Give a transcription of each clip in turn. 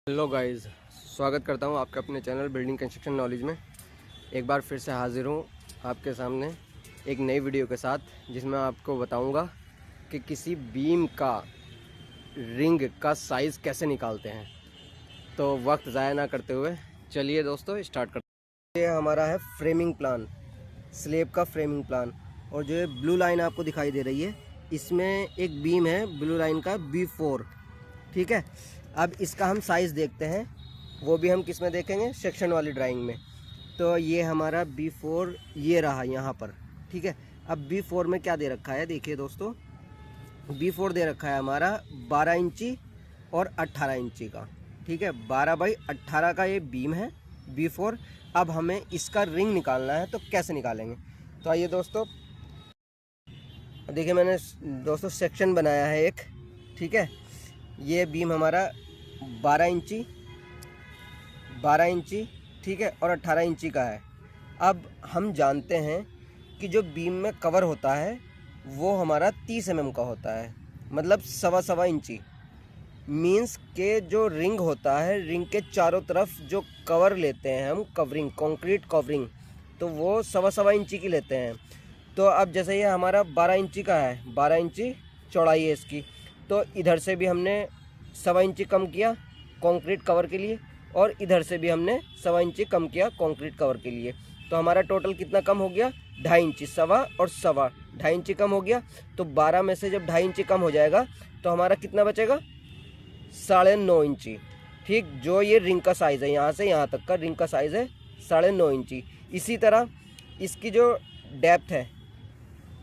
Hello guys, स्वागत करता हूं आपके अपने चैनल बिल्डिंग कंस्ट्रक्शन नॉलेज में। एक बार फिर से हाजिर हूं आपके सामने एक नई वीडियो के साथ, जिसमें आपको बताऊंगा कि किसी बीम का रिंग का साइज़ कैसे निकालते हैं। तो वक्त ज़ाया ना करते हुए चलिए दोस्तों स्टार्ट करते हैं। ये हमारा है फ्रेमिंग प्लान, स्लेब का फ्रेमिंग प्लान। और जो ये ब्लू लाइन आपको दिखाई दे रही है, इसमें एक बीम है ब्लू लाइन का B4, ठीक है। अब इसका हम साइज़ देखते हैं, वो भी हम किस में देखेंगे, सेक्शन वाली ड्राइंग में। तो ये हमारा B4 ये रहा यहाँ पर, ठीक है। अब B4 में क्या दे रखा है, देखिए दोस्तों, B4 दे रखा है हमारा 12 इंची और 18 इंची का, ठीक है। 12 बाई 18 का ये बीम है B4। अब हमें इसका रिंग निकालना है, तो कैसे निकालेंगे। तो आइए दोस्तों, देखिए मैंने दोस्तों सेक्शन बनाया है एक, ठीक है। ये बीम हमारा 12 इंची, ठीक है, और 18 इंची का है। अब हम जानते हैं कि जो बीम में कवर होता है वो हमारा 30 mm का होता है, मतलब सवा इंची। मीन्स के जो रिंग होता है, रिंग के चारों तरफ जो कवर लेते हैं हम, कवरिंग, कंक्रीट कवरिंग, तो वो सवा इंची की लेते हैं। तो अब जैसे ये हमारा 12 इंची का है, 12 इंची चौड़ाई है इसकी, तो इधर से भी हमने सवा इंची कम किया कंक्रीट कवर के लिए, और इधर से भी हमने सवा इंची कम किया कंक्रीट कवर के लिए। तो हमारा टोटल कितना कम हो गया, 2.5 इंची, सवा और सवा, 2.5 इंची कम हो गया। तो 12 में से जब 2.5 इंची कम हो जाएगा तो हमारा कितना बचेगा, 9.5 इंची, ठीक। जो ये रिंग का साइज़ है, यहाँ से यहाँ तक का रिंग का साइज़ है 9.5 इंची। इसी तरह इसकी जो डेप्थ है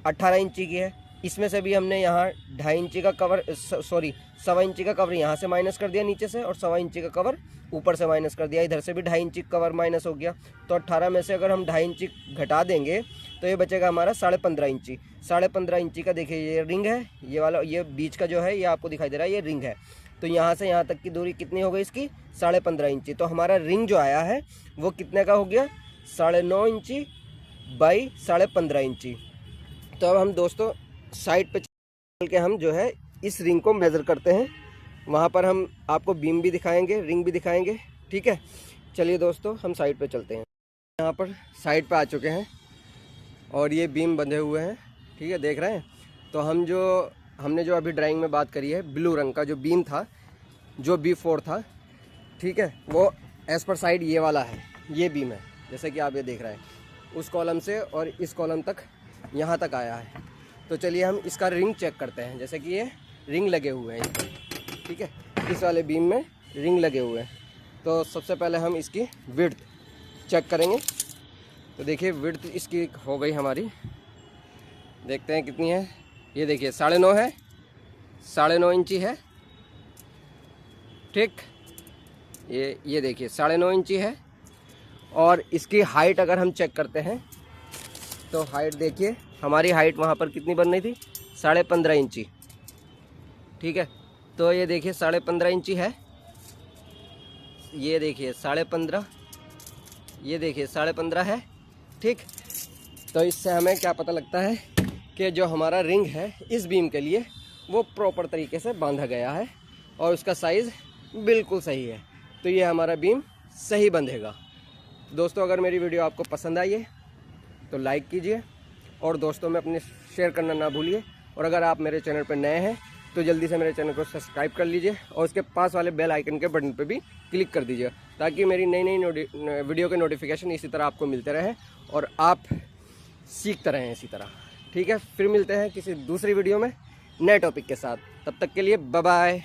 18 इंची की है, इसमें से भी हमने यहाँ 2.5 इंची का कवर, सवा इंची का कवर यहाँ से माइनस कर दिया नीचे से, और सवा इंची का कवर ऊपर से माइनस कर दिया। इधर से भी 2.5 इंची कवर माइनस हो गया। तो 18 में से अगर हम 2.5 इंची घटा देंगे तो ये बचेगा हमारा 15.5 इंची। 15.5 इंची का देखिए ये रिंग है, ये वाला, ये बीच का जो है ये आपको दिखाई दे रहा है, ये रिंग है। तो यहाँ से यहाँ तक की दूरी कितनी हो गई इसकी, 15.5 इंची। तो हमारा रिंग जो आया है वो कितने का हो गया, 9.5 इंची बाई 15.5 इंची। तो अब हम दोस्तों साइड पे चल के हम जो है इस रिंग को मेज़र करते हैं। वहाँ पर हम आपको बीम भी दिखाएंगे, रिंग भी दिखाएंगे, ठीक है। चलिए दोस्तों हम साइड पे चलते हैं। यहाँ पर साइड पे आ चुके हैं और ये बीम बंधे हुए हैं, ठीक है, देख रहे हैं। तो हमने जो अभी ड्राइंग में बात करी है, ब्लू रंग का जो बीम था, जो B4 था, ठीक है, वो एज़ पर साइड ये वाला है, ये बीम है, जैसे कि आप ये देख रहे हैं। उस कॉलम से और इस कॉलम तक, यहाँ तक आया है। तो चलिए हम इसका रिंग चेक करते हैं। जैसे कि ये रिंग लगे हुए हैं, ठीक है, इस वाले बीम में रिंग लगे हुए हैं। तो सबसे पहले हम इसकी विड्थ चेक करेंगे। तो देखिए विड्थ इसकी हो गई हमारी, देखते हैं कितनी है। ये देखिए 9.5 है, 9.5 इंची है, ठीक। ये देखिए 9.5 इंची है। और इसकी हाइट अगर हम चेक करते हैं तो हाइट देखिए, हमारी हाइट वहाँ पर कितनी बन रही थी, 15.5 इंची, ठीक है। तो ये देखिए 15.5 इंची है, ये देखिए 15.5, ये देखिए 15.5 है, ठीक। तो इससे हमें क्या पता लगता है कि जो हमारा रिंग है इस बीम के लिए वो प्रॉपर तरीके से बांधा गया है और उसका साइज़ बिल्कुल सही है। तो ये हमारा बीम सही बंधेगा। दोस्तों अगर मेरी वीडियो आपको पसंद आई है तो लाइक कीजिए और दोस्तों में अपने शेयर करना ना भूलिए। और अगर आप मेरे चैनल पर नए हैं तो जल्दी से मेरे चैनल को सब्सक्राइब कर लीजिए और उसके पास वाले बेल आइकन के बटन पर भी क्लिक कर दीजिए, ताकि मेरी नई वीडियो के नोटिफिकेशन इसी तरह आपको मिलते रहे और आप सीखते रहें इसी तरह, ठीक है। फिर मिलते हैं किसी दूसरी वीडियो में नए टॉपिक के साथ। तब तक के लिए बाय बाय।